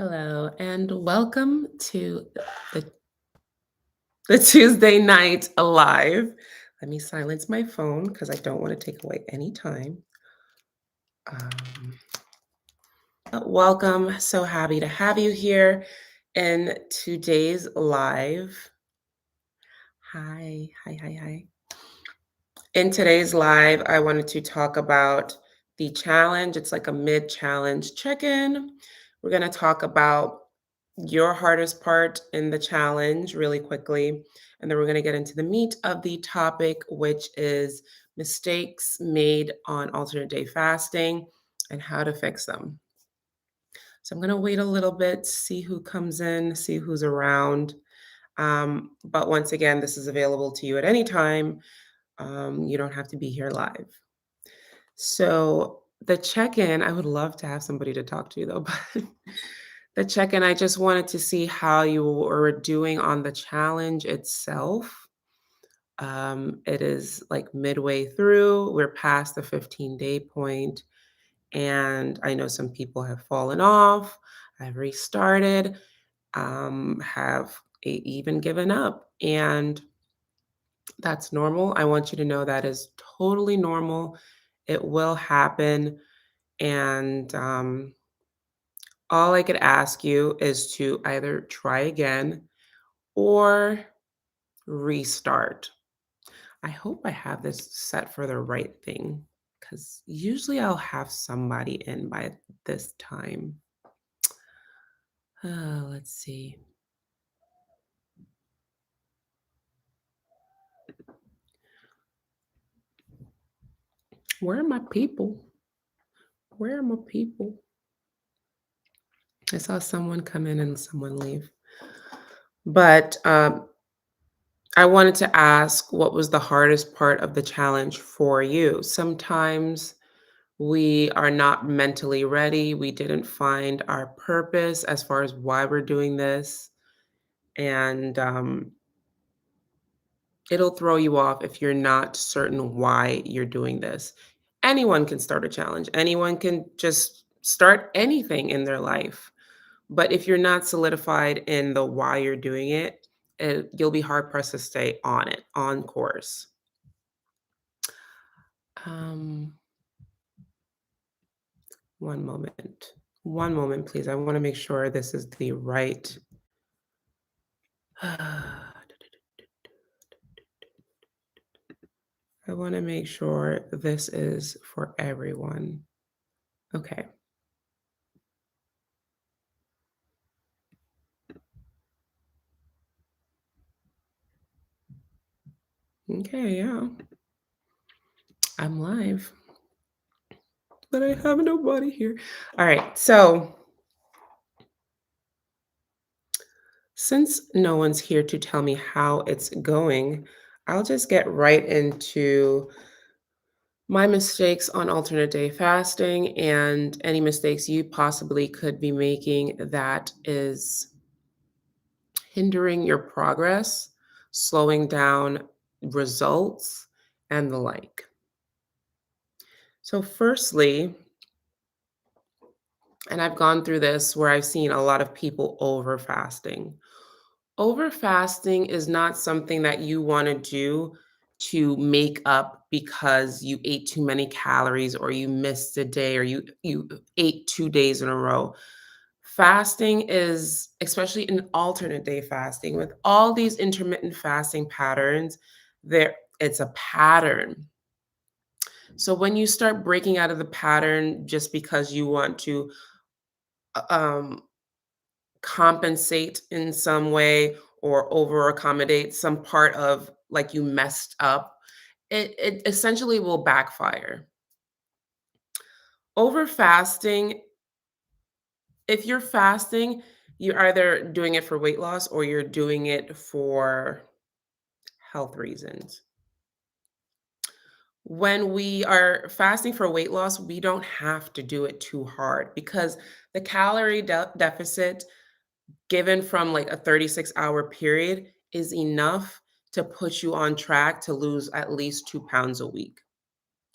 Hello and welcome to the, the Tuesday Night Live. Let me silence my phone because I don't want to take away any time. Um, Welcome. So happy to have you here in today's live. Hi, hi, hi, hi. In today's live, I wanted to talk about the challenge. It's like a mid challenge check in. We're going to talk about your hardest part in the challenge really quickly. And then we're going to get into the meat of the topic, which is mistakes made on alternate day fasting and how to fix them. So I'm going to wait a little bit, see who comes in, see who's around. But once again, this is available to you at any time. You don't have to be here live. So the check-in, I would love to have somebody to talk to though, but the check-in, I just wanted to see how you were doing on the challenge itself. It is like midway through. We're past the 15-day point, and I know some people have fallen off, have restarted, have even given up, and that's normal. I want you to know that is totally normal. It will happen. And all I could ask you is to either try again or restart. I hope I have this set for the right thing because usually I'll have somebody in by this time. Let's see. Where are my people? Where are my people? I saw someone come in and someone leave. But I wanted to ask what was the hardest part of the challenge for you? Sometimes we are not mentally ready. We didn't find our purpose as far as why we're doing this. And it'll throw you off if you're not certain why you're doing this. Anyone can start a challenge, anyone can just start anything in their life. But if you're not solidified in the why you're doing it, you'll be hard pressed to stay on it, on course. Um, one moment. One moment, please. I want to make sure this is the right. I want to make sure this is for everyone. Okay. Okay, yeah. I'm live, but I have nobody here. All right. So, since no one's here to tell me how it's going, I'll just get right into my mistakes on alternate day fasting and any mistakes you possibly could be making that is hindering your progress, slowing down results, and the like. So, firstly, and I've gone through this where I've seen a lot of people over fasting. Over fasting is not something that you want to do to make up because you ate too many calories or you missed a day or you ate 2 days in a row. Fasting is, especially in alternate day fasting, with all these intermittent fasting patterns, there it's a pattern. So when you start breaking out of the pattern just because you want to um, compensate in some way or over accommodate some part of like you messed up, it essentially will backfire. Over fasting, if you're fasting, you're either doing it for weight loss or you're doing it for health reasons. When we are fasting for weight loss, we don't have to do it too hard because the calorie deficit given from like a 36-hour period is enough to put you on track to lose at least 2 pounds a week.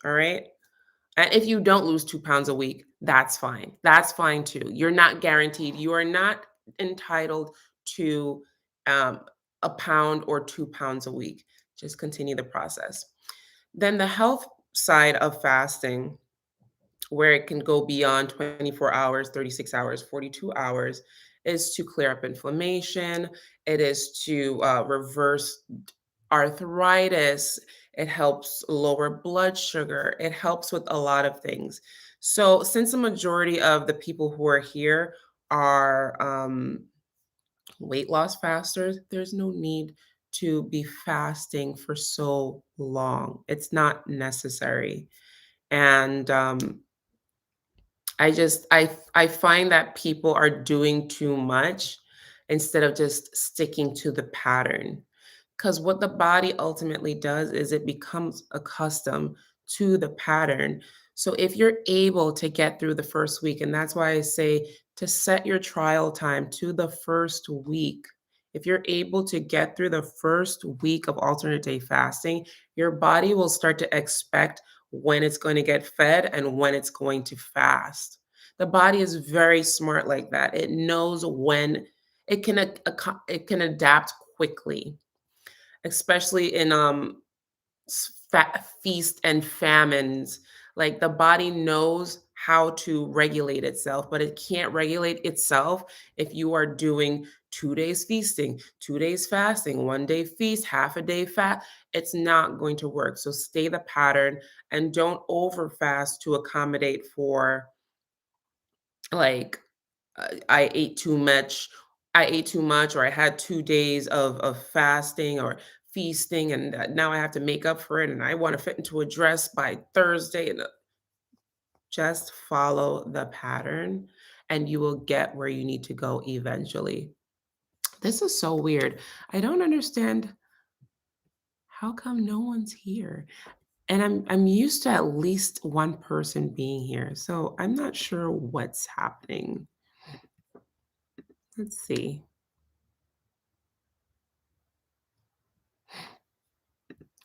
All right. And if you don't lose 2 pounds a week, that's fine. That's fine too. You're not guaranteed. You are not entitled to um, a pound or 2 pounds a week. Just continue the process. Then the health side of fasting, where it can go beyond 24 hours, 36 hours, 42 hours, is to clear up inflammation. It is to reverse arthritis. It helps lower blood sugar. It helps with a lot of things. So, since the majority of the people who are here are weight loss fasters, there's no need to be fasting for so long. It's not necessary. And I find that people are doing too much instead of just sticking to the pattern. Because what the body ultimately does is it becomes accustomed to the pattern. So if you're able to get through the first week, and that's why I say to set your trial time to the first week. If you're able to get through the first week of alternate day fasting, your body will start to expect when it's going to get fed and when it's going to fast. The body is very smart like that. It knows when it can adapt quickly, especially in feast and famines. Like the body knows how to regulate itself, but it can't regulate itself if you are doing 2 days feasting, 2 days fasting, 1 day feast, half a day fast. It's not going to work. So stay the pattern and don't over fast to accommodate for like I ate too much. I ate too much, or I had 2 days of fasting or feasting, and now I have to make up for it. And I want to fit into a dress by Thursday. And just follow the pattern, and you will get where you need to go eventually. This is so weird. I don't understand how come no one's here. And I'm used to at least one person being here, so I'm not sure what's happening. Let's see.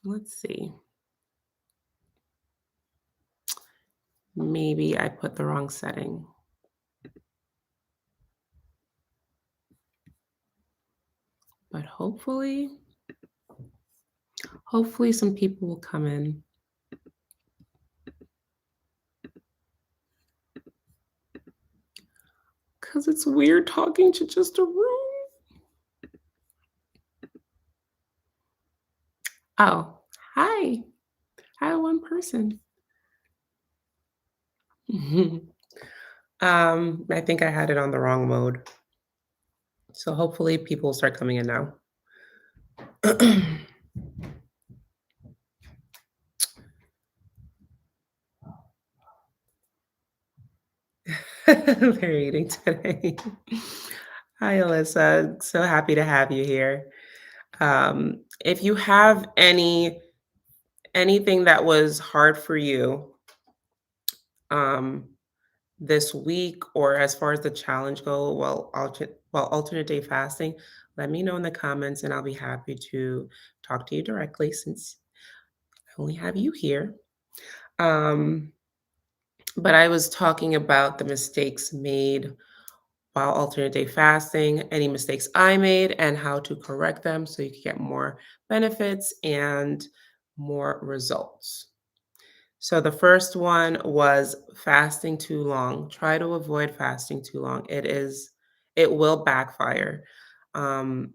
Let's see. Maybe I put the wrong setting, but hopefully some people will come in because it's weird talking to just a room. Oh, hi. Hi, one person. I think I had it on the wrong mode. So hopefully people will start coming in now. They're eating today. Hi, Alyssa. So happy to have you here. If you have anything that was hard for you, um, this week or as far as the challenge go, alternate day fasting, let me know in the comments and I'll be happy to talk to you directly since I only have you here. Um, but I was talking about the mistakes made while alternate day fasting, any mistakes I made, and how to correct them so you can get more benefits and more results. So the first one was fasting too long. Try to avoid fasting too long. It will backfire. Um,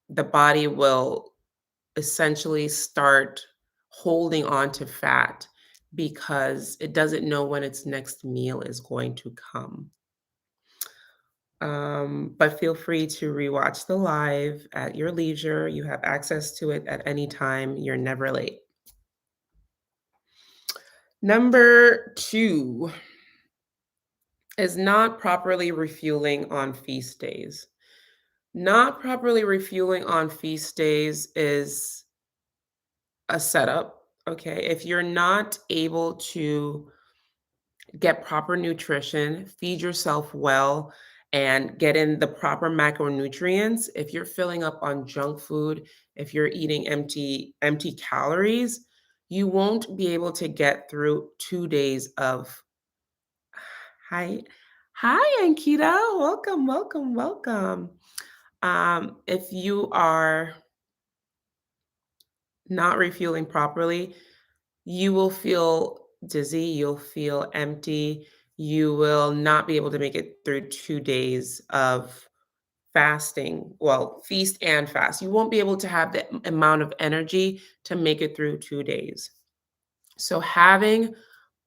the body will essentially start holding on to fat because it doesn't know when its next meal is going to come. But feel free to rewatch the live at your leisure. You have access to it at any time. You're never late. Number two is not properly refueling on feast days. Not properly refueling on feast days is a setup. Okay. If you're not able to get proper nutrition, feed yourself well, and get in the proper macronutrients, if you're filling up on junk food, if you're eating empty calories, you won't be able to get through 2 days of hi. Hi, Ankita. Welcome, welcome, welcome. If you are not refueling properly, you will feel dizzy, you'll feel empty, you will not be able to make it through 2 days of fasting. Well, feast and fast. You won't be able to have the amount of energy to make it through 2 days. So, having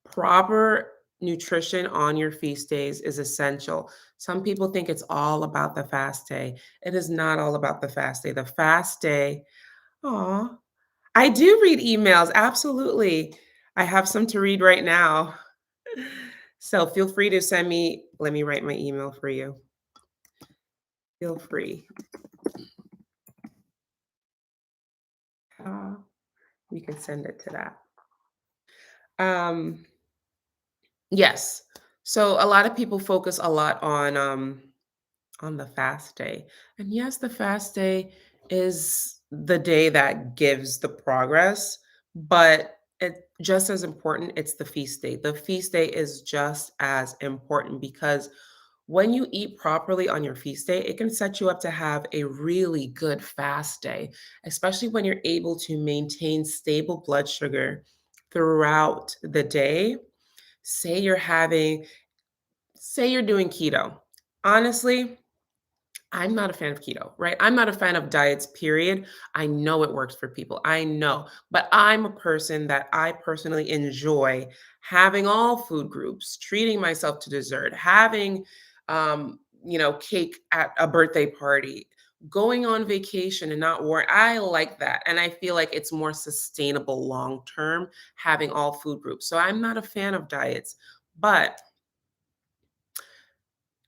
proper nutrition on your feast days is essential. Some people think it's all about the fast day. It is not all about the fast day. The fast day, aw, I do read emails, absolutely. I have some to read right now. So feel free to send me, let me write my email for you. Feel free. Uh, you can send it to that. Um, yes. So a lot of people focus a lot on the fast day. And yes, the fast day is the day that gives the progress, but it just as important, it's the feast day. The feast day is just as important because when you eat properly on your feast day, it can set you up to have a really good fast day, especially when you're able to maintain stable blood sugar throughout the day. Say you're having, say you're doing keto. Honestly, I'm not a fan of keto, right? I'm not a fan of diets, period. I know it works for people. I know. But I'm a person that I personally enjoy having all food groups, treating myself to dessert, having cake at a birthday party, going on vacation and not worry. I like that. And I feel like it's more sustainable long term having all food groups. So I'm not a fan of diets. But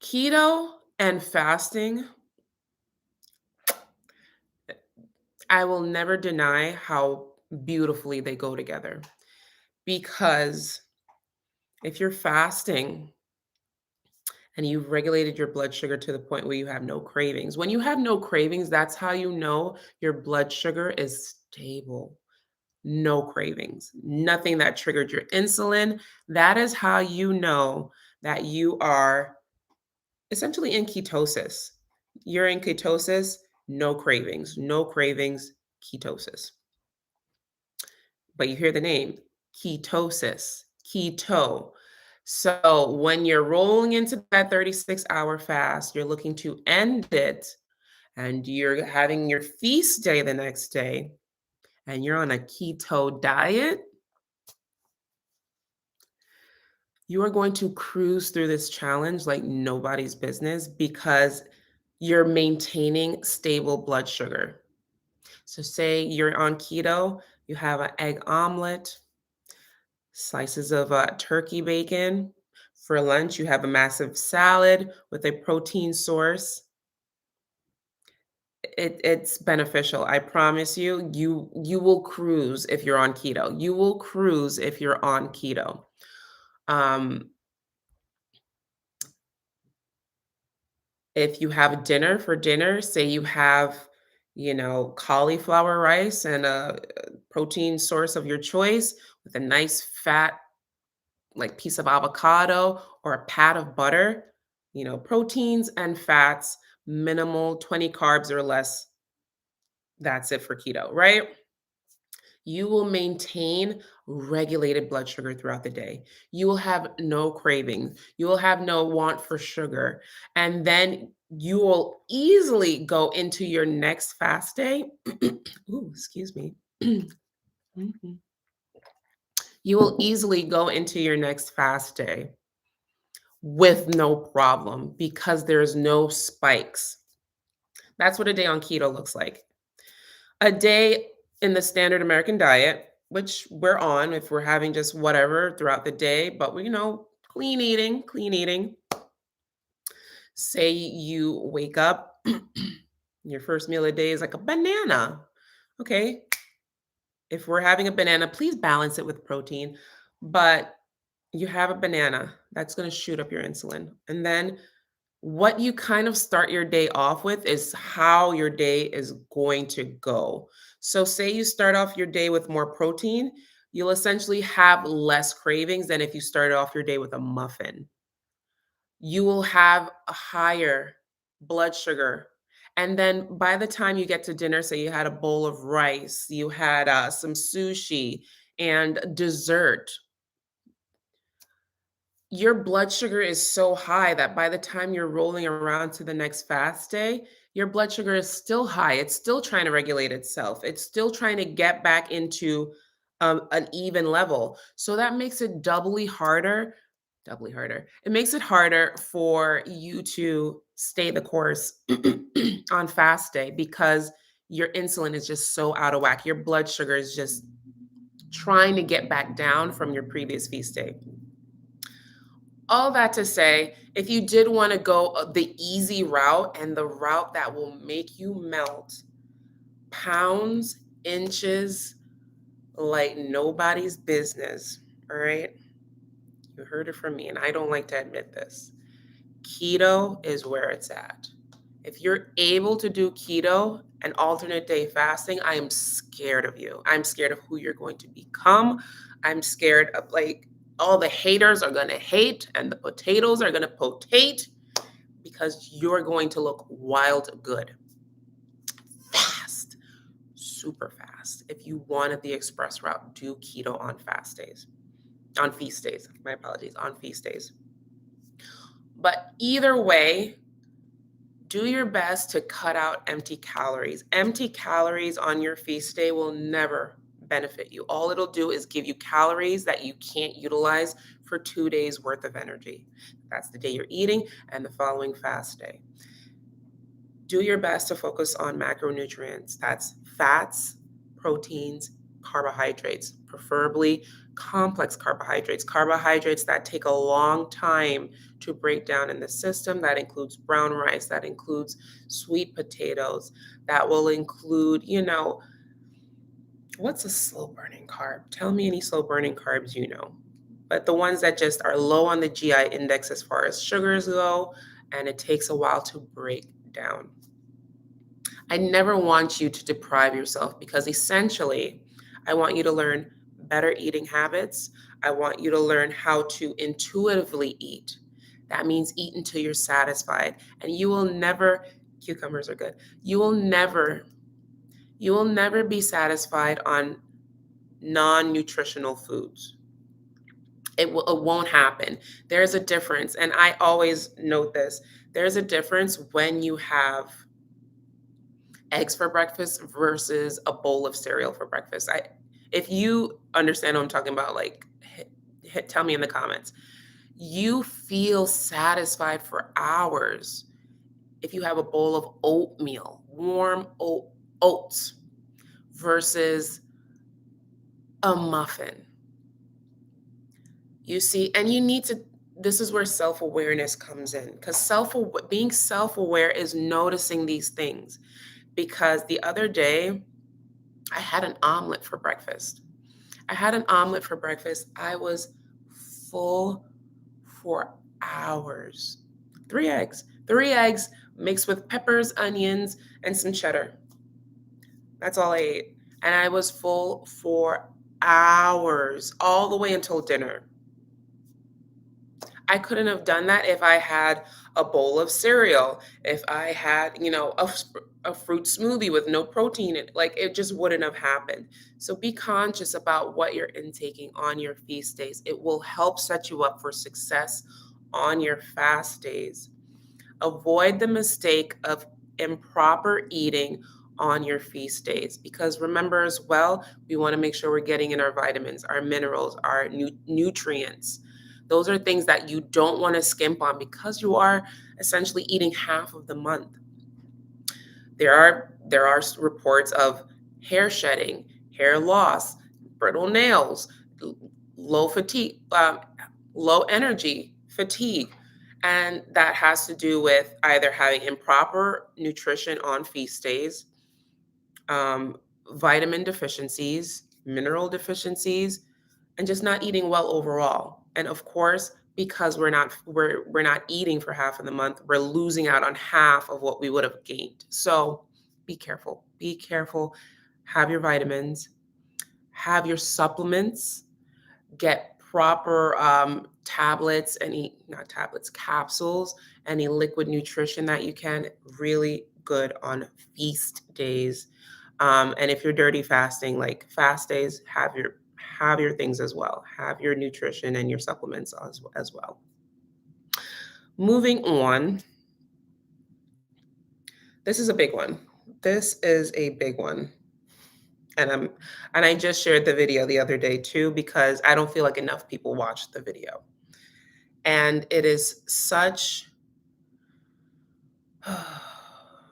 keto and fasting, I will never deny how beautifully they go together because if you're fasting and you've regulated your blood sugar to the point where you have no cravings, when you have no cravings, that's how you know your blood sugar is stable. No cravings, nothing that triggered your insulin. That is how you know that you are essentially in ketosis. You're in ketosis, no cravings, ketosis. But you hear the name ketosis, keto. So when you're rolling into that 36-hour fast, you're looking to end it and you're having your feast day the next day and you're on a keto diet, you are going to cruise through this challenge like nobody's business because you're maintaining stable blood sugar. So, say you're on keto, you have an egg omelet, slices of turkey bacon. For lunch, you have a massive salad with a protein source. It's beneficial. I promise you, you will cruise if you're on keto. You will cruise if you're on keto. Um, if you have dinner for dinner, say you have, cauliflower rice and a protein source of your choice with a nice fat like piece of avocado or a pat of butter, proteins and fats, minimal 20 carbs or less. That's it for keto, right? You will maintain regulated blood sugar throughout the day. You will have no cravings. You will have no want for sugar. And then you will easily go into your next fast day. Ooh, excuse me. Mhm. You will easily go into your next fast day with no problem because there's no spikes. That's what a day on keto looks like. A day in the standard American diet, which we're on if we're having just whatever throughout the day, but clean eating, clean eating. Say you wake up, your first meal of the day is like a banana. Okay. If we're having a banana, please balance it with protein. But you have a banana, that's going to shoot up your insulin. And then what you kind of start your day off with is how your day is going to go. So, say you start off your day with more protein, You'll essentially have less cravings than if you started off your day with a muffin. You will have a higher blood sugar. And then by the time you get to dinner, say you had a bowl of rice, you had some sushi and dessert, your blood sugar is so high that by the time you're rolling around to the next fast day, your blood sugar is still high. It's still trying to regulate itself. It's still trying to get back into an even level. So that makes it doubly harder. It makes it harder for you to stay the course on fast day because your insulin is just so out of whack. Your blood sugar is just trying to get back down from your previous feast day. All that to say, if you did want to go the easy route and the route that will make you melt pounds, inches, like nobody's business, all right? You heard it from me, and I don't like to admit this. Keto is where it's at. If you're able to do keto and alternate day fasting, I am scared of you. I'm scared of who you're going to become. I'm scared of like all the haters are going to hate and the potatoes are going to potate because you're going to look wild good. Fast, super fast. If you wanted the express route, do keto on fast days, on feast days. My apologies, on feast days. But either way, do your best to cut out empty calories. Empty calories on your feast day will never benefit you. All it'll do is give you calories that you can't utilize for 2 days worth of energy. That's the day you're eating and the following fast day. Do your best to focus on macronutrients. That's fats, proteins, carbohydrates, preferably complex carbohydrates that take a long time to break down in the system. That includes brown rice, that includes sweet potatoes, that will include, what's a slow burning carb? Tell me any slow burning carbs you know. But the ones that just are low on the GI index as far as sugars go, and it takes a while to break down. I never want you to deprive yourself because essentially, I want you to learn better eating habits. I want you to learn how to intuitively eat. That means eat until you're satisfied. And you will never, cucumbers are good. You will never be satisfied on non-nutritional foods. It won't happen. There's a difference. And I always note this. There's a difference when you have eggs for breakfast versus a bowl of cereal for breakfast. If you understand what I'm talking about, like tell me in the comments. You feel satisfied for hours if you have a bowl of oatmeal, warm oats versus a muffin. You see, and you need to, this is where self-awareness comes in, because being self-aware is noticing these things. Because the other day, I had an omelet for breakfast. I was full for hours. 3 eggs mixed with peppers, onions, and some cheddar. That's all I ate. And I was full for hours, all the way until dinner. I couldn't have done that if I had a bowl of cereal, if I had, a fruit smoothie with no protein in it. Like it just wouldn't have happened. So be conscious about what you're intaking on your feast days. It will help set you up for success on your fast days. Avoid the mistake of improper eating on your feast days because remember as well, we want to make sure we're getting in our vitamins, our minerals, our nutrients. Those are things that you don't want to skimp on because you are essentially eating half of the month. There are reports of hair shedding, hair loss, brittle nails, low fatigue, low energy, fatigue. And that has to do with either having improper nutrition on feast days, vitamin deficiencies, mineral deficiencies, and just not eating well overall. And of course, because we're not eating for half of the month, we're losing out on half of what we would have gained. So be careful. Be careful. Have your vitamins. have your supplements, get proper tablets, any, not tablets, capsules, any liquid nutrition that you can. Really good on feast days. And if you're dirty fasting, like fast days, have your things as well. Have your nutrition and your supplements as well. Moving on. This is a big one. This is a big one. And I just shared the video the other day too, because I don't feel like enough people watched the video. And it is such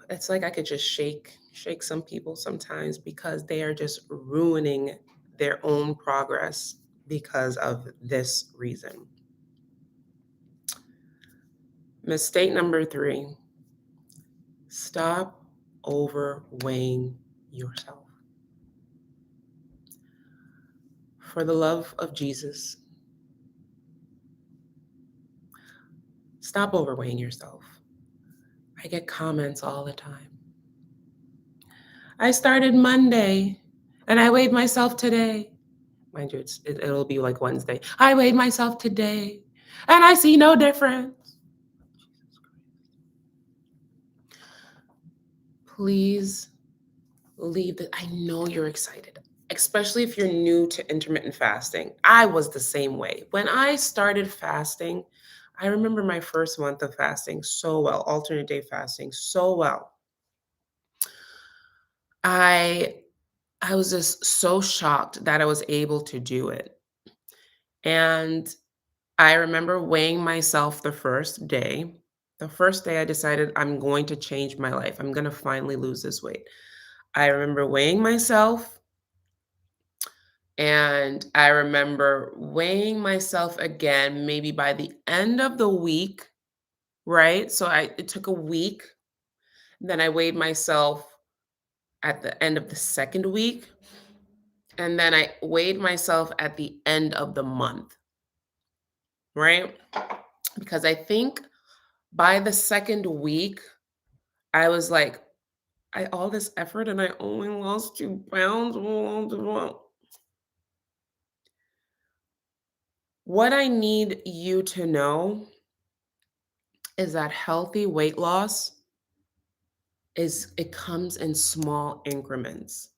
it's like I could just shake some people sometimes, because they are just ruining their own progress because of this reason. Mistake number 3: stop overweighing yourself. For the love of Jesus, stop overweighing yourself. I get comments all the time. I started Monday and I weighed myself today. Mind you, it'll be like Wednesday. I weighed myself today and I see no difference. Please leave that. I know you're excited, especially if you're new to intermittent fasting. I was the same way. When I started fasting, I remember my first month of fasting so well, alternate day fasting so well. I was just so shocked that I was able to do it. And I remember weighing myself the first day. The first day I decided I'm going to change my life. I'm going to finally lose this weight. I remember weighing myself, and I remember weighing myself again maybe by the end of the week, right? So it took a week. Then I weighed myself at the end of the second week, and then I weighed myself at the end of the month, right? Because I think by the second week, I was like, all this effort and I only lost 2 pounds. What I need you to know is that healthy weight loss it comes in small increments.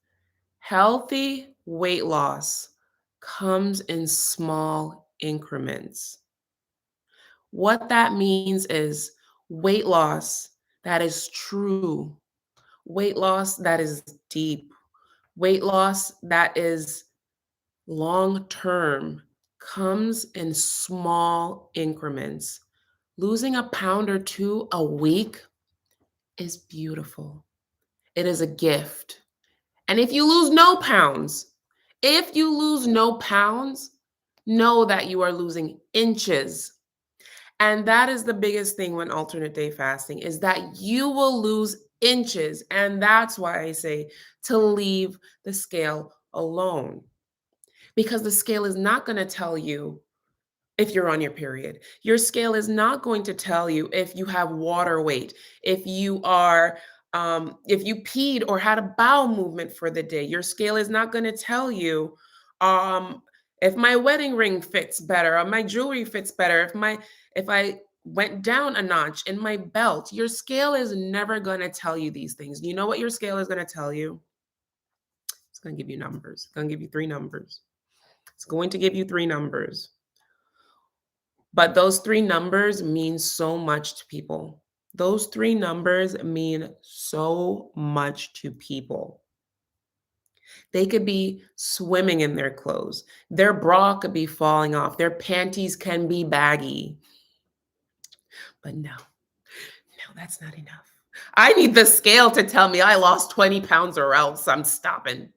Healthy weight loss comes in small increments. What that means is weight loss that is true, weight loss that is deep, weight loss that is long term comes in small increments. Losing a pound or two a week is beautiful. It is a gift. And if you lose no pounds, know that you are losing inches. And that is the biggest thing when alternate day fasting, is that you will lose inches. And that's why I say to leave the scale alone, because the scale is not going to tell you if you're on your period. Your scale is not going to tell you if you have water weight, if you are, if you peed or had a bowel movement for the day. Your scale is not going to tell you if my wedding ring fits better, or my jewelry fits better, if I went down a notch in my belt. Your scale is never going to tell you these things. You know what your scale is going to tell you? It's going to give you numbers. It's going to give you 3 numbers. It's going to give you 3 numbers. But those 3 numbers mean so much to people. Those 3 numbers mean so much to people. They could be swimming in their clothes. Their bra could be falling off. Their panties can be baggy. But no, that's not enough. I need the scale to tell me I lost 20 pounds or else I'm stopping.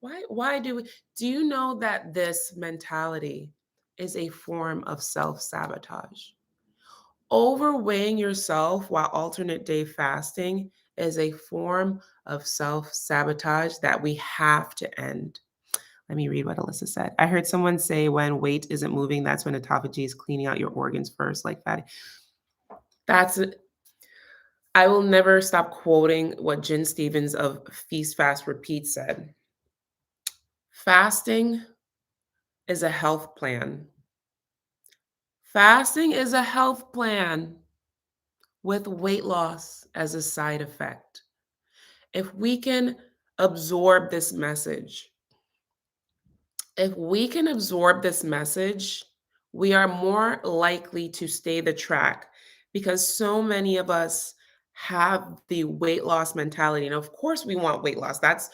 Why do you know that this mentality is a form of self-sabotage? Overweighing yourself while alternate day fasting is a form of self-sabotage that we have to end. Let me read what Alyssa said. I heard someone say when weight isn't moving, that's when autophagy is cleaning out your organs first, like fatty. I will never stop quoting what Jen Stevens of Feast, Fast, Repeat said. Fasting is a health plan. Fasting is a health plan with weight loss as a side effect. If we can absorb this message, if we can absorb this message, we are more likely to stay the track because so many of us have the weight loss mentality. And of course, we want weight loss. That's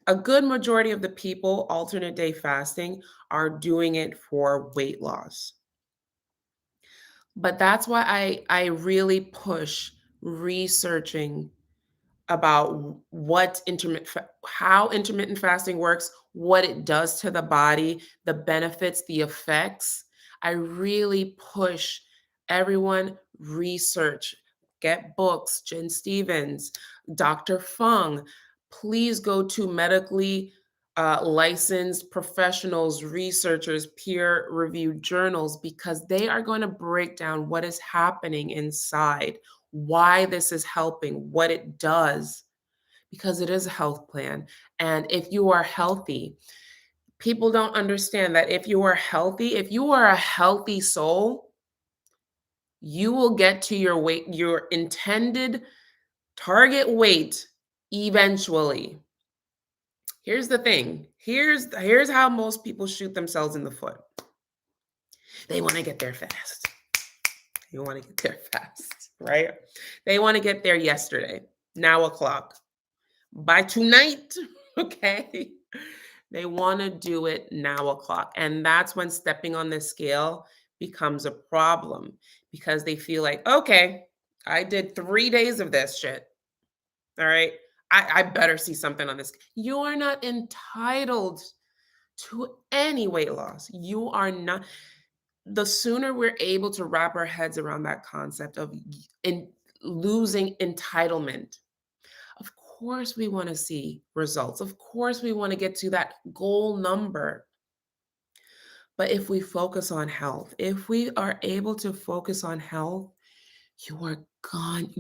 a good majority of the people alternate day fasting are doing it for weight loss. But that's why I really push researching about how intermittent fasting works, what it does to the body, the benefits, the effects. I really push everyone research, get books, Jen Stevens, Dr. Fung. Please go to medically licensed professionals, researchers, peer reviewed journals, because they are going to break down what is happening inside, why this is helping, what it does, because it is a health plan. And if you are healthy, people don't understand that if you are healthy, if you are a healthy soul, you will get to your weight, your intended target weight eventually. Here's the thing. Here's how most people shoot themselves in the foot. They want to get there fast. They want to get there fast, right? They want to get there yesterday, now o'clock, by tonight, okay? They want to do it now o'clock. And that's when stepping on the scale becomes a problem because they feel like, okay, I did 3 days of this shit. All right. I better see something on this. You are not entitled to any weight loss. You are not. The sooner we're able to wrap our heads around that concept of losing entitlement, of course we want to see results. Of course we want to get to that goal number. But if we focus on health, if we are able to focus on health, you are gone.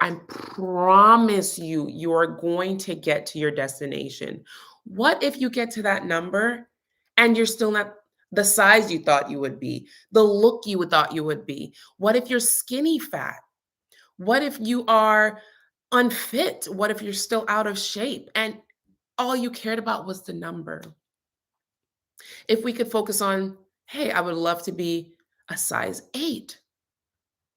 I promise you, you are going to get to your destination. What if you get to that number and you're still not the size you thought you would be, the look you thought you would be? What if you're skinny fat? What if you are unfit? What if you're still out of shape and all you cared about was the number? If we could focus on, hey, I would love to be a size 8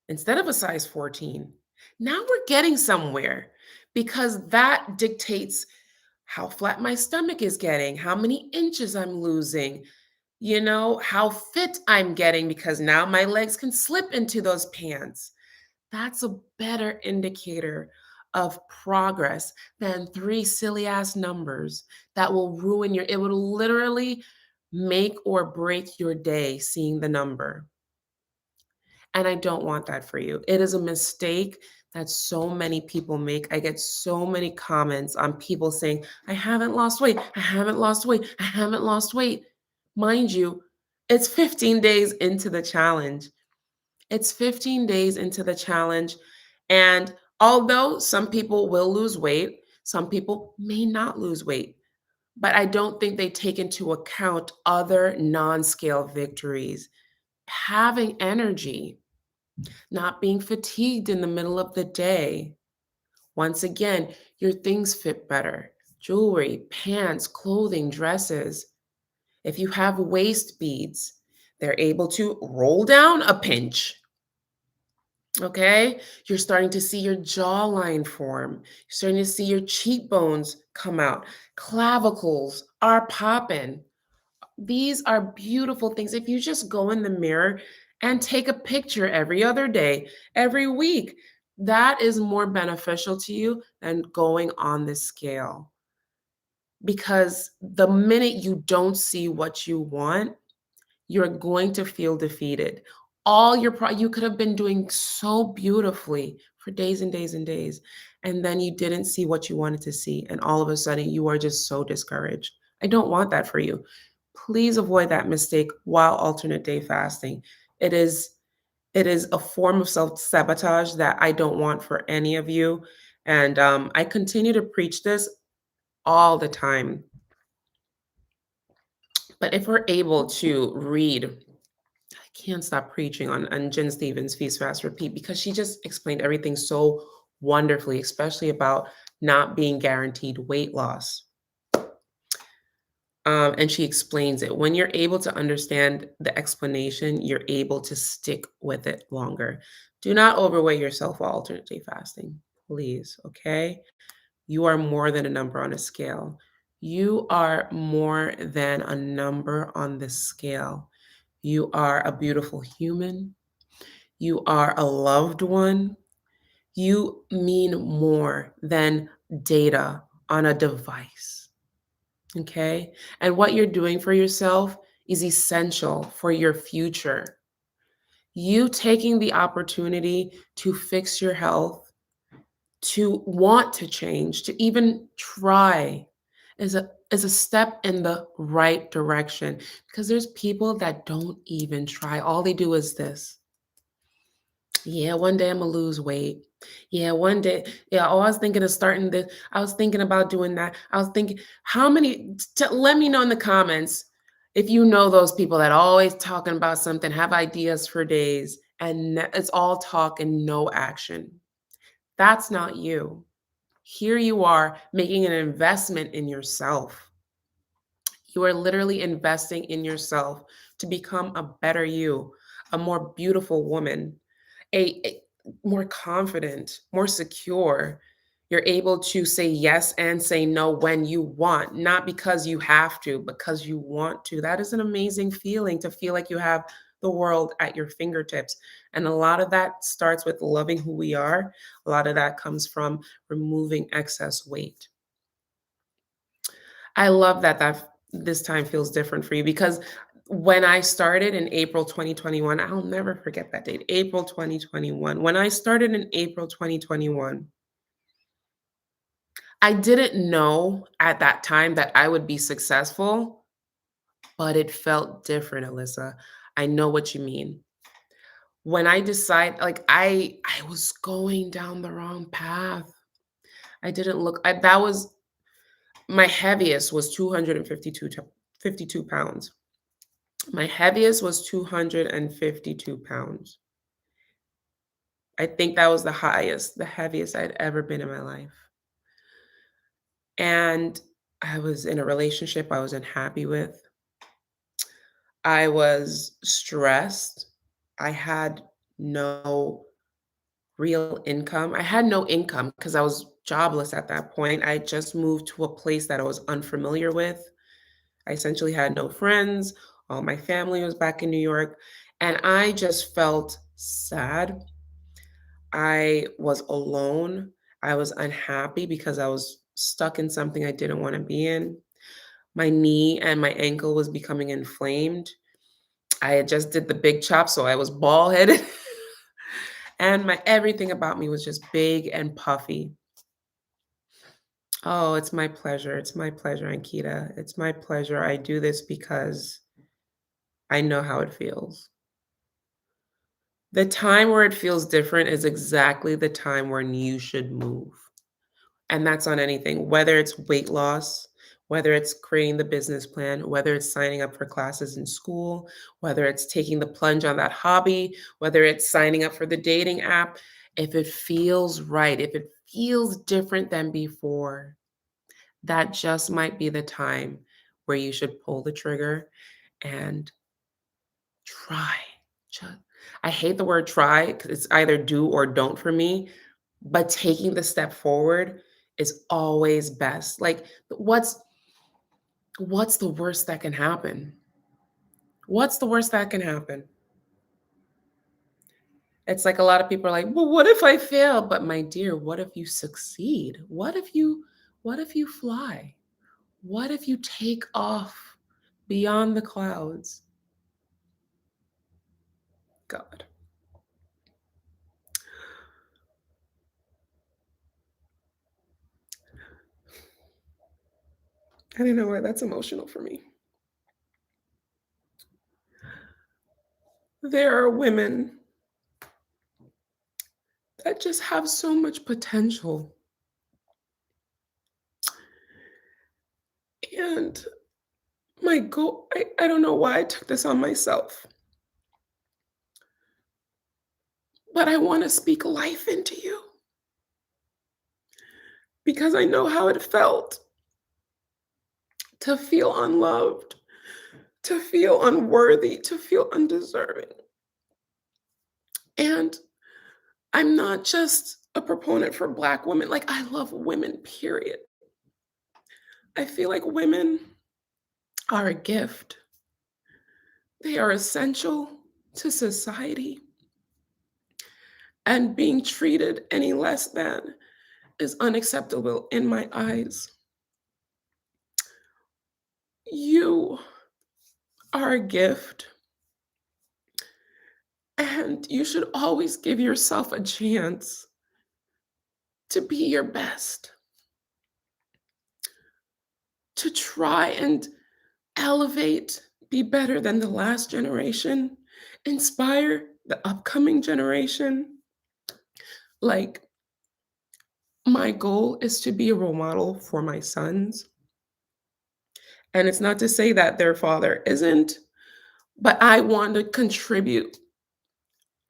instead of a size 14. Now we're getting somewhere because that dictates how flat my stomach is getting, how many inches I'm losing, how fit I'm getting because now my legs can slip into those pants. That's a better indicator of progress than 3 silly ass numbers that will it will literally make or break your day seeing the number. And I don't want that for you. It is a mistake that so many people make. I get so many comments on people saying, I haven't lost weight. I haven't lost weight. I haven't lost weight. Mind you, it's 15 days into the challenge. It's 15 days into the challenge. And although some people will lose weight, some people may not lose weight. But I don't think they take into account other non scale victories. Having energy, not being fatigued in the middle of the day. Once again, your things fit better. Jewelry, pants, clothing, dresses. If you have waist beads, they're able to roll down a pinch. Okay, you're starting to see your jawline form. You're starting to see your cheekbones come out. Clavicles are popping. These are beautiful things. If you just go in the mirror and take a picture every other day, every week, that is more beneficial to you than going on the scale. Because the minute you don't see what you want, you're going to feel defeated. You could have been doing so beautifully for days and days and days, and then you didn't see what you wanted to see, and all of a sudden you are just so discouraged. I don't want that for you. Please avoid that mistake while alternate day fasting. It is a form of self-sabotage that I don't want for any of you. And I continue to preach this all the time. But if we're able to read, I can't stop preaching on Jen Stevens' Feast, Fast, Repeat because she just explained everything so wonderfully, especially about not being guaranteed weight loss. And she explains it. When you're able to understand the explanation, you're able to stick with it longer. Do not overweight yourself while alternate day fasting, please. Okay. You are more than a number on a scale. You are more than a number on the scale. You are a beautiful human. You are a loved one. You mean more than data on a device. Okay. And what you're doing for yourself is essential for your future. You taking the opportunity to fix your health, to want to change, to even try is a step in the right direction because there's people that don't even try. All they do is this. Yeah, one day I'm gonna lose weight. Yeah, one day. Yeah, oh, I was thinking of starting this. I was thinking about doing that. I was thinking, how many? Let me know in the comments if you know those people that always talking about something, have ideas for days, and it's all talk and no action. That's not you. Here you are making an investment in yourself. You are literally investing in yourself to become a better you, a more beautiful woman, a more confident, more secure. You're able to say yes and say no when you want, not because you have to, because you want to. That is an amazing feeling to feel like you have the world at your fingertips. And a lot of that starts with loving who we are. A lot of that comes from removing excess weight. I love that this time feels different for you because when I started in April 2021, I'll never forget that date, April 2021. When I started in April 2021, I didn't know at that time that I would be successful, but it felt different, Alyssa. I know what you mean. When I decide like I was going down the wrong path. I didn't look that was my heaviest was 52 pounds. My heaviest was 252 pounds. I think that was the heaviest I'd ever been in my life. And I was in a relationship I wasn't happy with. I was stressed. I had no real income. I had no income because I was jobless at that point. I just moved to a place that I was unfamiliar with. I essentially had no friends. All my family was back in New York. And I just felt sad. I was alone. I was unhappy because I was stuck in something I didn't want to be in. My knee and my ankle was becoming inflamed. I had just did the big chop, so I was bald headed. And my everything about me was just big and puffy. Oh, it's my pleasure. It's my pleasure, Ankita. It's my pleasure. I do this because I know how it feels. The time where it feels different is exactly the time when you should move. And that's on anything, whether it's weight loss, whether it's creating the business plan, whether it's signing up for classes in school, whether it's taking the plunge on that hobby, whether it's signing up for the dating app. If it feels right, if it feels different than before, that just might be the time where you should pull the trigger and try. Ju- I hate the word try because it's either do or don't for me, but taking the step forward is always best. Like what's the worst that can happen? What's the worst that can happen? It's like a lot of people are like, "Well, what if I fail?" But my dear, what if you succeed? What if you fly? What if you take off beyond the clouds? God. I don't know why that's emotional for me. There are women that just have so much potential. And My goal, I don't know why I took this on myself, but I want to speak life into you because I know how it felt to feel unloved, to feel unworthy, to feel undeserving. And I'm not just a proponent for Black women, like, I love women, period. I feel like women are a gift, they are essential to society, and being treated any less than is unacceptable in my eyes. You are a gift, and you should always give yourself a chance to be your best, to try and elevate, be better than the last generation, inspire the upcoming generation. Like, my goal is to be a role model for my sons. And it's not to say that their father isn't, but I want to contribute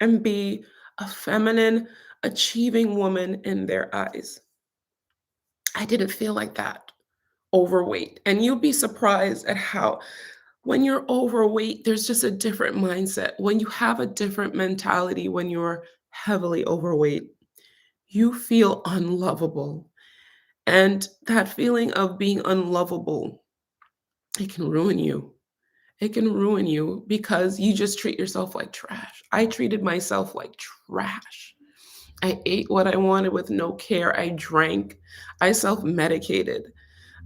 and be a feminine, achieving woman in their eyes. I didn't feel like that overweight. And you'll be surprised at how, when you're overweight, there's just a different mindset. When you have a different mentality, when you're heavily overweight, you feel unlovable. And that feeling of being unlovable, it can ruin you. It can ruin you because you just treat yourself like trash. I treated myself like trash. I ate what I wanted with no care. I drank. I self medicated.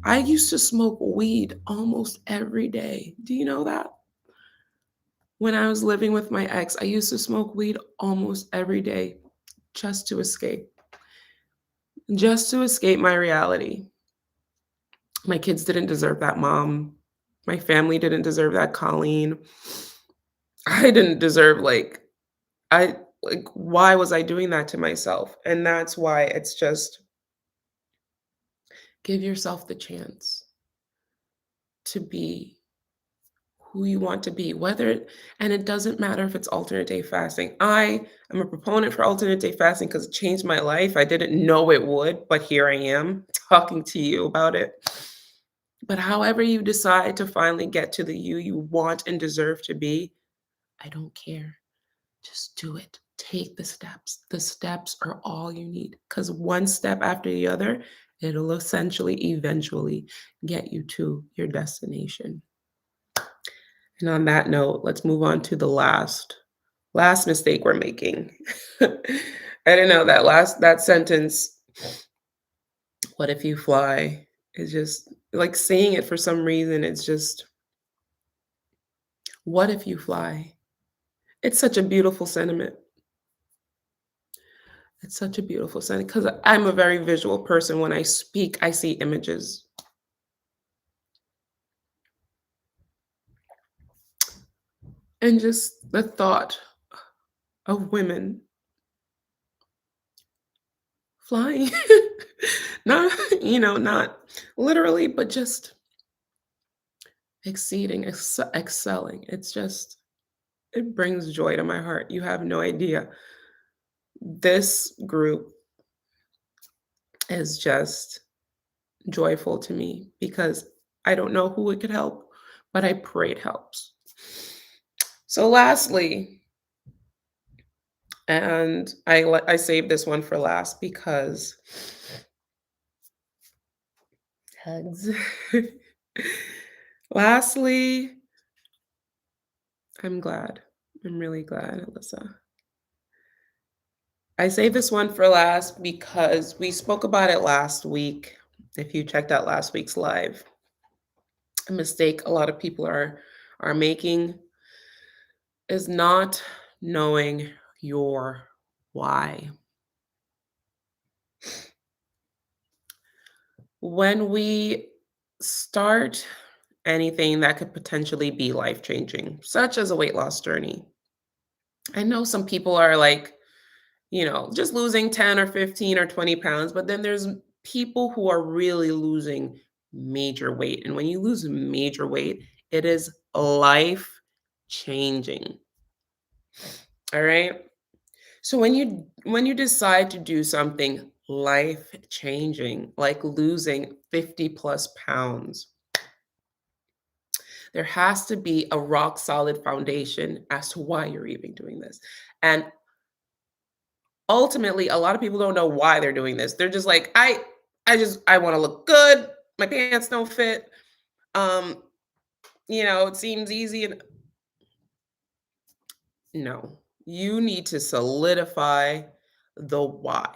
I used to smoke weed almost every day. Do you know that? When I was living with my ex, I used to smoke weed almost every day just just to escape my reality. My kids didn't deserve that, mom. My family didn't deserve that, Colleen. I didn't deserve, why was I doing that to myself? And that's why it's just give yourself the chance to be who you want to be, and it doesn't matter if it's alternate day fasting. I am a proponent for alternate day fasting because it changed my life. I didn't know it would, but here I am talking to you about it. But however you decide to finally get to the you want and deserve to be, I don't care. Just do it. Take the steps. The steps are all you need because one step after the other, it'll essentially eventually get you to your destination. And on that note, let's move on to the last mistake we're making. I don't know that sentence, what if you fly, is just like saying it for some reason, it's just, what if you fly? It's such a beautiful sentiment. It's such a beautiful sentiment because I'm a very visual person. When I speak, I see images. And just the thought of women flying, not, not literally, but just exceeding, excelling. It's just, it brings joy to my heart. You have no idea. This group is just joyful to me because I don't know who it could help, but I pray it helps. So, lastly, and I saved this one for last because hugs. Lastly, I'm glad. I'm really glad, Alyssa. I saved this one for last because we spoke about it last week. If you checked out last week's live, a mistake a lot of people are making is not knowing your why. When we start anything that could potentially be life changing, such as a weight loss journey, I know some people are like, just losing 10 or 15 or 20 pounds, but then there's people who are really losing major weight. And when you lose major weight, It is life changing. All right. So when you decide to do something life changing, like losing 50 plus pounds, there has to be a rock solid foundation as to why you're even doing this. And ultimately, a lot of people don't know why they're doing this. They're just like, I want to look good. My pants don't fit. Um, it seems easy and no. You need to solidify the why.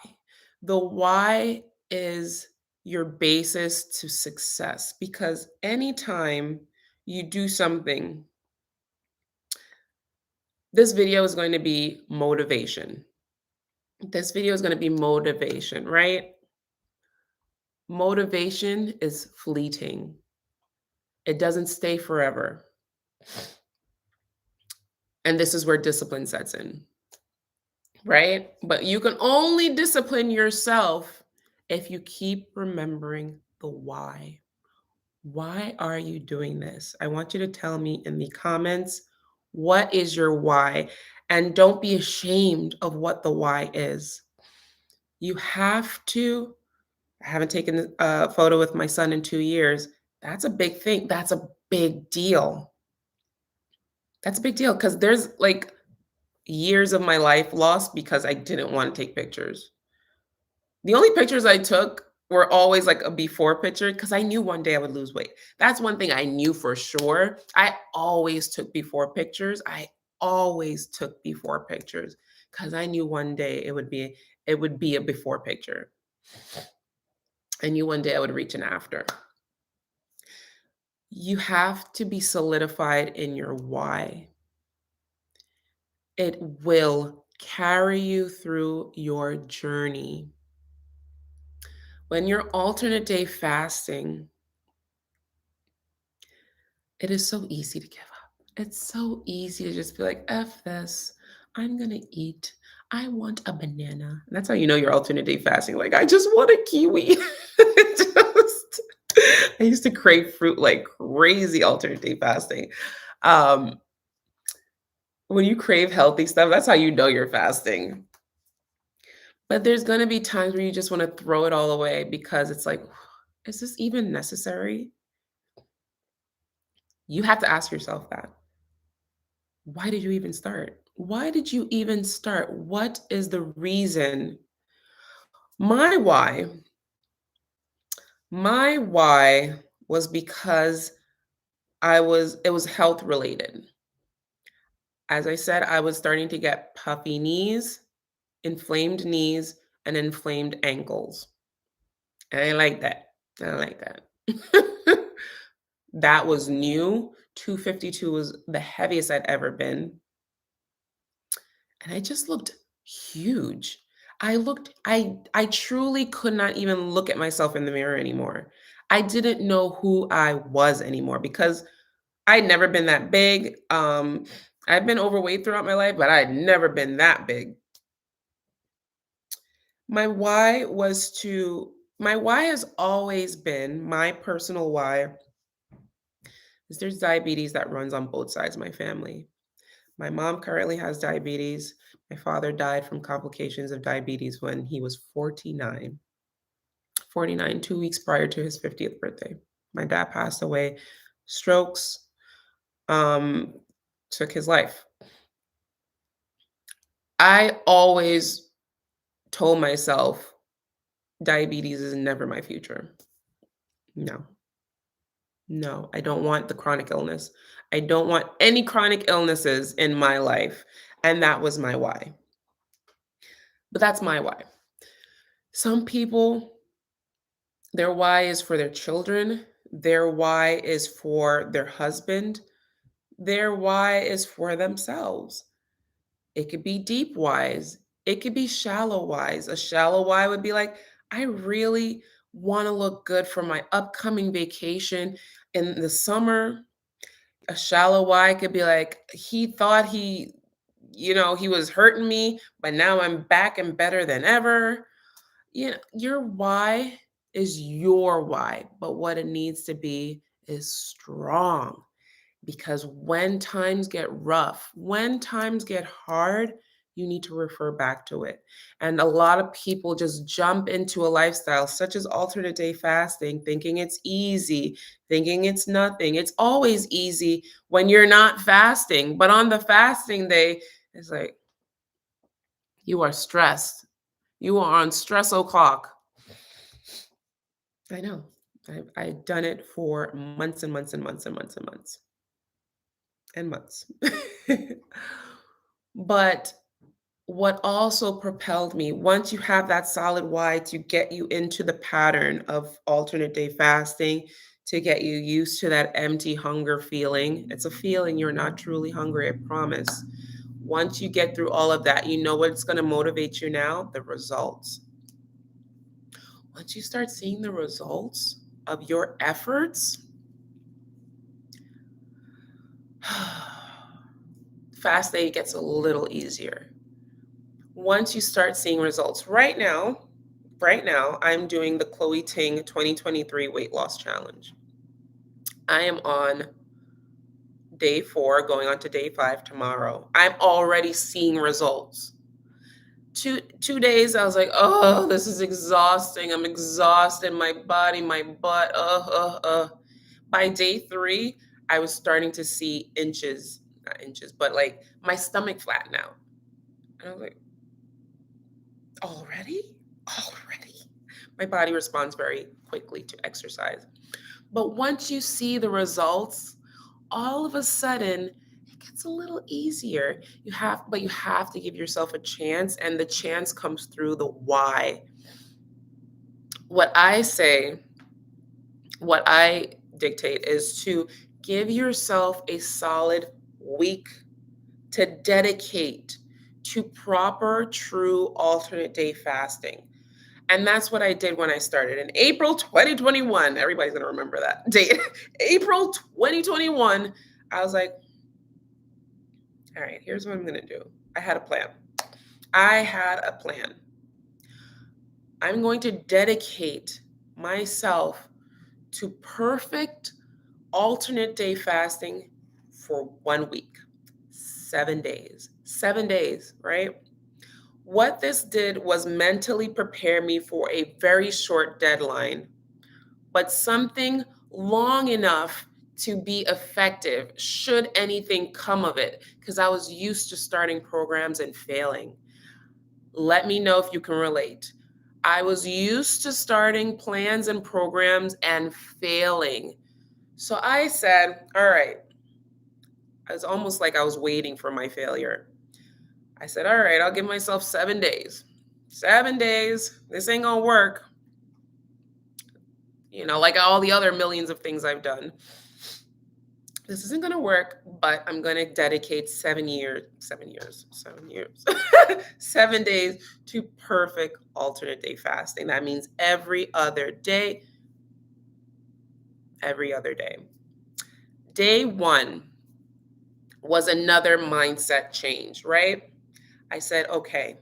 The why is your basis to success because anytime you do something, this video is going to be motivation. This video is going to be motivation, right? Motivation is fleeting. It doesn't stay forever. And this is where discipline sets in, right? But you can only discipline yourself if you keep remembering the why. Why are you doing this? I want you to tell me in the comments what is your why? And don't be ashamed of what the why is. You have to. I haven't taken a photo with my son in 2 years. That's a big thing. That's a big deal. That's a big deal because there's like years of my life lost because I didn't want to take pictures. The only pictures I took were always like a before picture because I knew one day I would lose weight. That's one thing I knew for sure. I always took before pictures. I always took before pictures because I knew one day it would be a before picture. I knew one day I would reach an after. You have to be solidified in your why. It will carry you through your journey. When you're alternate day fasting, it is so easy to give up. It's so easy to just be like, F this. I'm going to eat. I want a banana. And that's how you know you're alternate day fasting. Like, I just want a kiwi. I used to crave fruit like crazy alternate day fasting. Um, when you crave healthy stuff, that's how you know you're fasting. But there's going to be times where you just want to throw it all away because it's like, is this even necessary? You have to ask yourself that. Why did you even start? Why did you even start? What is the reason? My why, my why was because it was health related. As I said, I was starting to get puffy knees, and inflamed ankles. And I like that. I like that. That was new. 252 was the heaviest I'd ever been. And I just looked huge. I truly could not even look at myself in the mirror anymore. I didn't know who I was anymore because I'd never been that big. I've been overweight throughout my life, but I'd never been that big. My why has always been my personal why is there's diabetes that runs on both sides of my family. My mom currently has diabetes. My father died from complications of diabetes when he was 49. 49, 2 weeks prior to his 50th birthday. My dad passed away. Strokes um, took his life. I always told myself diabetes is never my future. No, no, I don't want the chronic illness. I don't want any chronic illnesses in my life. And that was my why. But that's my why. Some people, their why is for their children, their why is for their husband, their why is for themselves. It could be deep whys, it could be shallow whys. A shallow why would be like, I really want to look good for my upcoming vacation in the summer. A shallow why could be like, he thought he was hurting me, but now I'm back and better than ever. Your why is your why, but what it needs to be is strong. Because when times get rough, when times get hard, you need to refer back to it. And a lot of people just jump into a lifestyle such as alternate day fasting, thinking it's easy, thinking it's nothing. It's always easy when you're not fasting. But on the fasting day, it's like you are stressed. You are on stress o'clock. I know. I've done it for months and months and months and months and months and months. But what also propelled me, once you have that solid why to get you into the pattern of alternate day fasting, to get you used to that empty hunger feeling. It's a feeling you're not truly hungry, I promise. Once you get through all of that, you know what's going to motivate you now? The results. Once you start seeing the results of your efforts, fast day gets a little easier. Once you start seeing results, right now, I'm doing the Chloe Ting 2023 weight loss challenge. I am on day 4, going on to day 5 tomorrow. I'm already seeing results. Two days, I was like, oh, this is exhausting. I'm exhausted. My body, my butt. By day 3, I was starting to see inches, not inches, but like my stomach flatten out. And I was like, already? Already? My body responds very quickly to exercise. But once you see the results, all of a sudden it gets a little easier. But you have to give yourself a chance, and the chance comes through the why. What I say, what I dictate is to give yourself a solid week to dedicate to proper, true alternate day fasting. And that's what I did when I started in April 2021. Everybody's going to remember that date. April 2021. I was like, all right, here's what I'm going to do. I had a plan. I'm going to dedicate myself to perfect alternate day fasting for 1 week, 7 days. 7 days, right? What this did was mentally prepare me for a very short deadline, but something long enough to be effective should anything come of it, because I was used to starting programs and failing. Let me know if you can relate. I was used to starting plans and programs and failing. So I said, all right, it's almost like I was waiting for my failure. I said, all right, I'll give myself 7 days. 7 days. This ain't gonna work. Like all the other millions of things I've done. This isn't gonna work, but I'm gonna dedicate 7 years, 7 days to perfect alternate day fasting. That means every other day. Day 1 was another mindset change, right? I said, okay,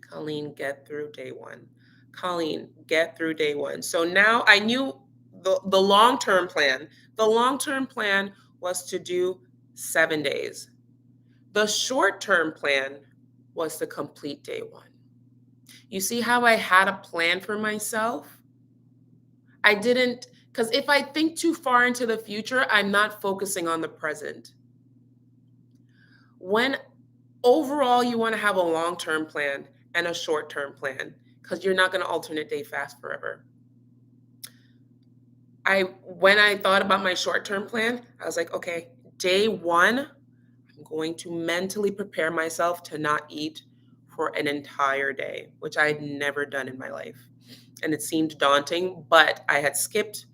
Colleen, get through day 1. Colleen, get through day 1. So now I knew the long-term plan. The long-term plan was to do 7 days. The short-term plan was to complete day 1. You see how I had a plan for myself? I didn't, because if I think too far into the future, I'm not focusing on the present. When overall you want to have a long-term plan and a short-term plan, because you're not going to alternate day fast forever. When I thought about my short-term plan, I was like, okay, day 1, I'm going to mentally prepare myself to not eat for an entire day, which I had never done in my life. And it seemed daunting, but I had skipped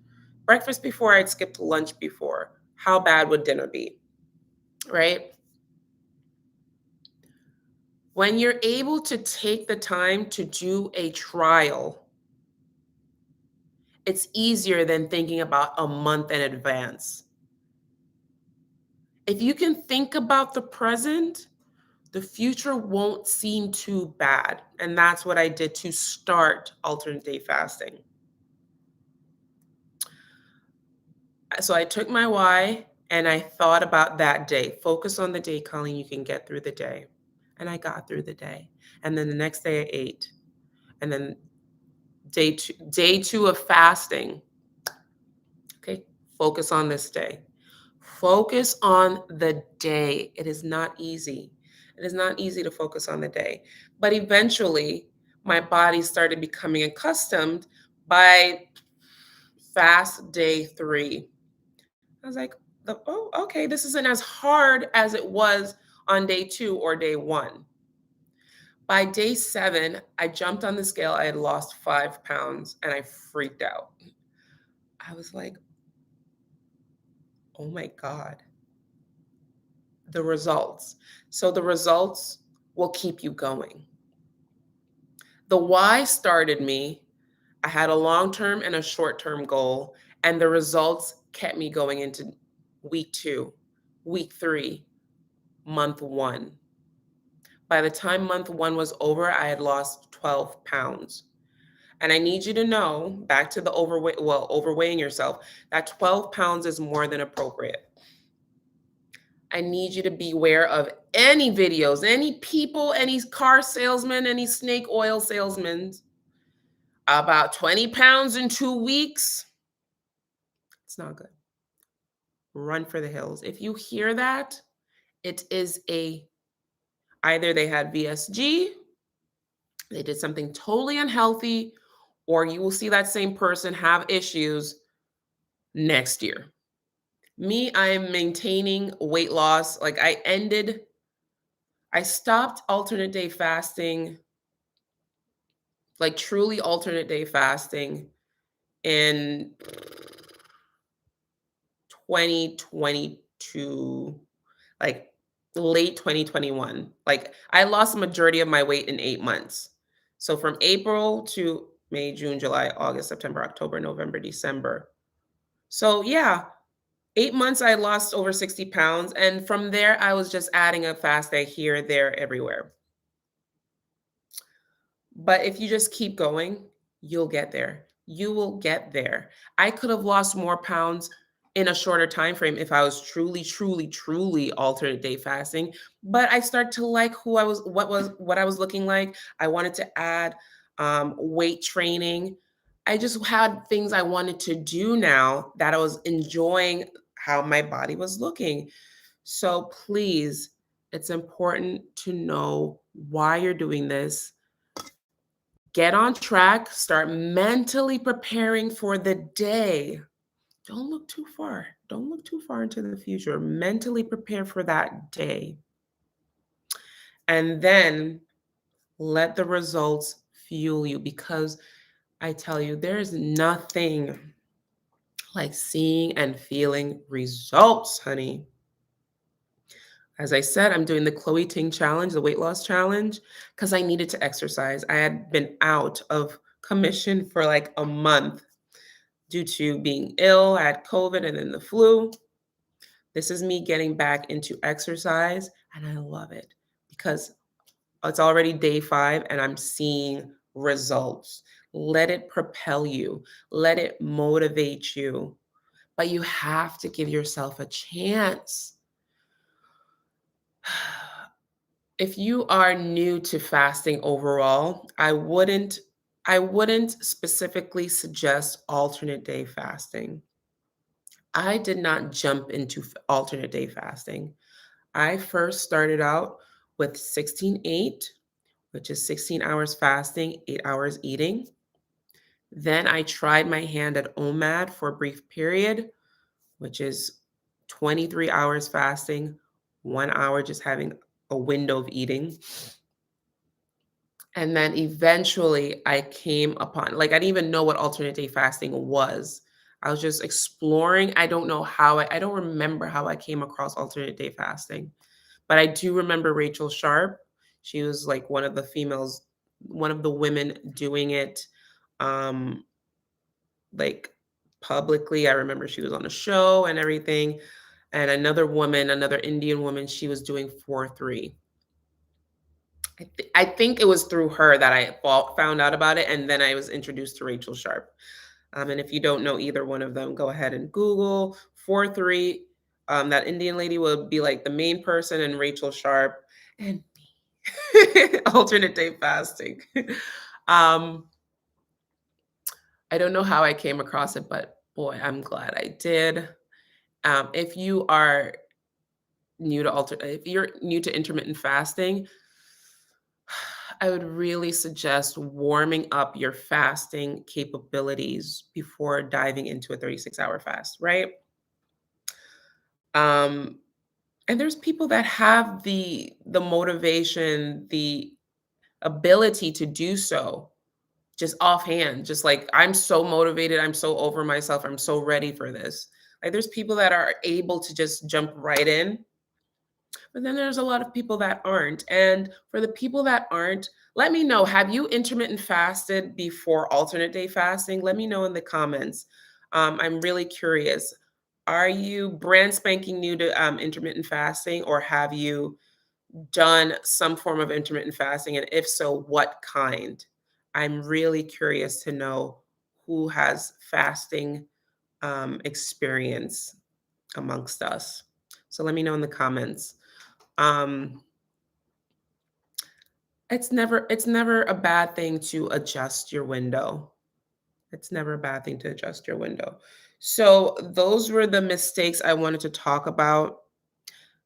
breakfast before, I'd skipped lunch before. How bad would dinner be? Right? When you're able to take the time to do a trial, it's easier than thinking about a month in advance. If you can think about the present, the future won't seem too bad. And that's what I did to start alternate day fasting. So I took my why And I thought about that day. Focus on the day, Colleen. You can get through the day. And I got through the day. And then the next day I ate. And then day two of fasting. Okay. Focus on this day. Focus on the day. It is not easy. It is not easy to focus on the day. But eventually, my body started becoming accustomed by fast day 3. I was like, oh, okay, this isn't as hard as it was on day 2 or day 1. By day 7, I jumped on the scale. I had lost 5 pounds and I freaked out. I was like, oh my God, the results. So the results will keep you going. The why started me. I had a long term and a short term goal, and the results kept me going into week 2, week 3, month 1. By the time month 1 was over, I had lost 12 pounds. And I need you to know, back to the overweighing yourself, that 12 pounds is more than appropriate. I need you to beware of any videos, any people, any car salesman, any snake oil salesmen about 20 pounds in 2 weeks. It's not good. Run for the hills. If you hear that, it is either they had VSG, they did something totally unhealthy, or you will see that same person have issues next year. Me, I am maintaining weight loss. Like I stopped alternate day fasting, like truly alternate day fasting in 2022, like late 2021. Like I lost the majority of my weight in 8 months. So from April to May, June, July, August, September, October, November, December. So yeah, 8 months I lost over 60 pounds. And from there, I was just adding a fast day here, there, everywhere. But if you just keep going, you'll get there. You will get there. I could have lost more pounds in a shorter time frame if I was truly, truly, truly alternate day fasting. But I start to like who I was, what I was looking like. I wanted to add weight training. I just had things I wanted to do now that I was enjoying how my body was looking. So please, it's important to know why you're doing this. Get on track, start mentally preparing for the day. Don't look too far. Don't look too far into the future. Mentally prepare for that day. And then let the results fuel you, because I tell you, there's nothing like seeing and feeling results, honey. As I said, I'm doing the Chloe Ting challenge, the weight loss challenge, because I needed to exercise. I had been out of commission for like a month due to being ill. I had COVID and then the flu. This is me getting back into exercise, and I love it because it's already day 5 and I'm seeing results. Let it propel you, let it motivate you, but you have to give yourself a chance. If you are new to fasting overall, I wouldn't specifically suggest alternate day fasting. I did not jump into alternate day fasting. I first started out with 16-8, which is 16 hours fasting, 8 hours eating. Then I tried my hand at OMAD for a brief period, which is 23 hours fasting, 1 hour just having a window of eating. And then eventually I came upon, like, I didn't even know what alternate day fasting was. I was just exploring. I don't know how I don't remember how I came across alternate day fasting, but I do remember Rachel Sharp. She was like one of the females, one of the women doing it, um, like publicly. I remember she was on a show and everything. And another woman, another Indian woman, she was doing 4-3. I think it was through her that I found out about it, and then I was introduced to Rachel Sharp. And if you don't know either one of them, go ahead and Google 4-3 That Indian lady would be like the main person, and Rachel Sharp and me. Alternate day fasting. um, I don't know how I came across it, but boy, I'm glad I did. If you are if you're new to intermittent fasting, I would really suggest warming up your fasting capabilities before diving into a 36-hour fast, right? Um, and there's people that have the motivation, the ability to do so just offhand, just like, I'm so motivated, I'm so over myself, I'm so ready for this. Like, there's people that are able to just jump right in. But then there's a lot of people that aren't. And for the people that aren't, let me know. Have you intermittent fasted before alternate day fasting? Let me know in the comments. I'm really curious. Are you brand spanking new to intermittent fasting, or have you done some form of intermittent fasting? And if so, what kind? I'm really curious to know who has fasting experience amongst us. So let me know in the comments. Um, it's never a bad thing to adjust your window. It's never a bad thing to adjust your window. So those were the mistakes I wanted to talk about.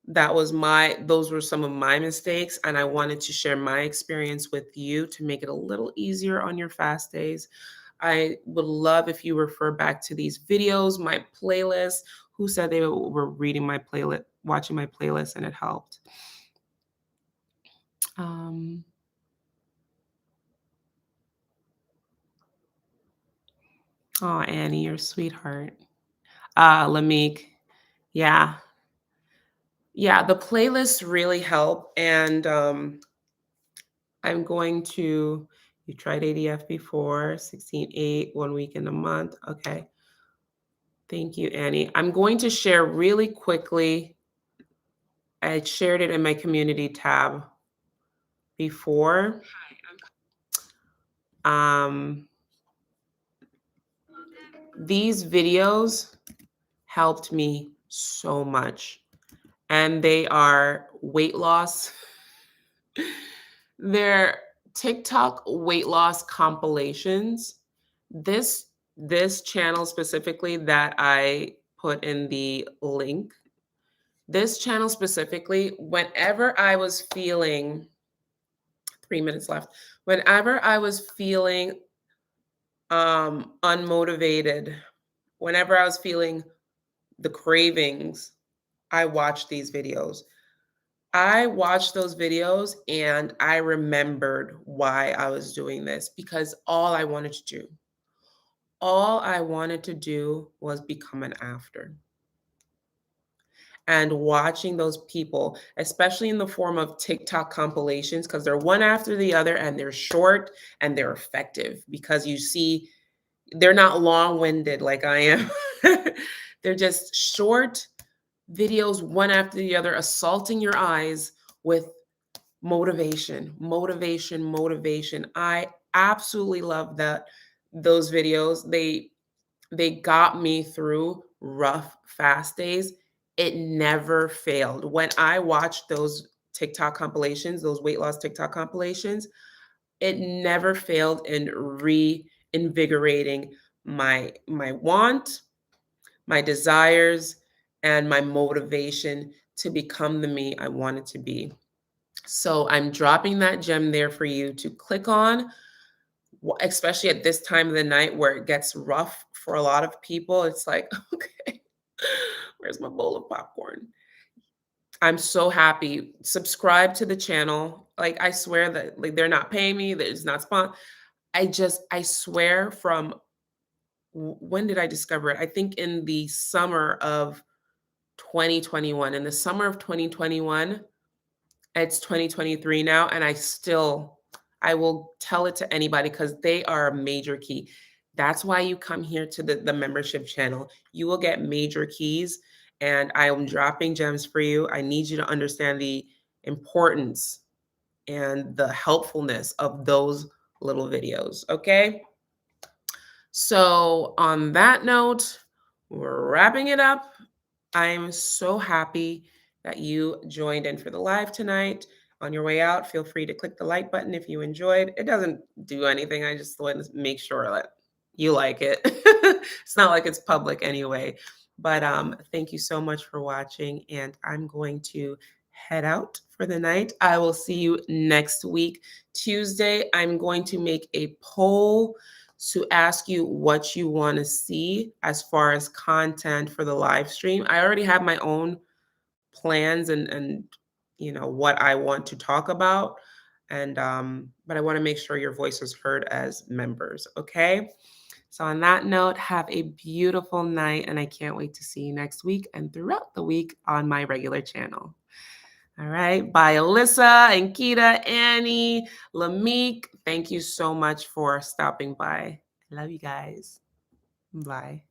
Those were some of my mistakes, and I wanted to share my experience with you to make it a little easier on your fast days. I would love if you refer back to these videos, my playlist. Who said they were reading my playlist, watching my playlist, and it helped? Um, oh, Annie, you're a sweetheart. Lamik. Yeah. Yeah, the playlists really help. And I'm going to, you tried ADF before, 16/8, 1 week in a month. Okay. Thank you, Annie. I'm going to share really quickly. I shared it in my community tab before. Um, these videos helped me so much. And they are weight loss. They're TikTok weight loss compilations. This channel specifically that I put in the link, this channel specifically, whenever I was feeling 3 minutes left, whenever I was feeling unmotivated, whenever I was feeling the cravings, I watched these videos. I watched those videos and I remembered why I was doing this, because all I wanted to do was become an after. And watching those people, especially in the form of TikTok compilations, because they're one after the other and they're short and they're effective, because you see, they're not long winded like I am. They're just short videos, one after the other, assaulting your eyes with motivation, motivation, motivation. I absolutely love that those videos. They got me through rough fast days. It never failed. When I watched those TikTok compilations, those weight loss TikTok compilations, it never failed in reinvigorating my want, my desires, and my motivation to become the me I wanted to be. So I'm dropping that gem there for you to click on, especially at this time of the night where it gets rough for a lot of people. It's like, okay, where's my bowl of popcorn? I'm so happy. Subscribe to the channel. Like, I swear that, like, they're not paying me, that it's not spon. I swear, from when did I discover it? I think in the summer of 2021. In the summer of 2021, it's 2023 now, and I will tell it to anybody, because they are a major key. That's why you come here to the membership channel. You will get major keys, and I am dropping gems for you. I need you to understand the importance and the helpfulness of those little videos, okay? So on that note, we're wrapping it up. I'm so happy that you joined in for the live tonight. On your way out, feel free to click the like button if you enjoyed. It doesn't do anything. I just want to make sure that you like it. It's not like it's public anyway. But thank you so much for watching. And I'm going to head out for the night. I will see you next week. Tuesday, I'm going to make a poll to ask you what you want to see as far as content for the live stream. I already have my own plans and what I want to talk about. And but I want to make sure your voice is heard as members. Okay. So on that note, have a beautiful night, and I can't wait to see you next week and throughout the week on my regular channel. All right. Bye, Alyssa, Ankita, Annie, Lameek. Thank you so much for stopping by. I love you guys. Bye.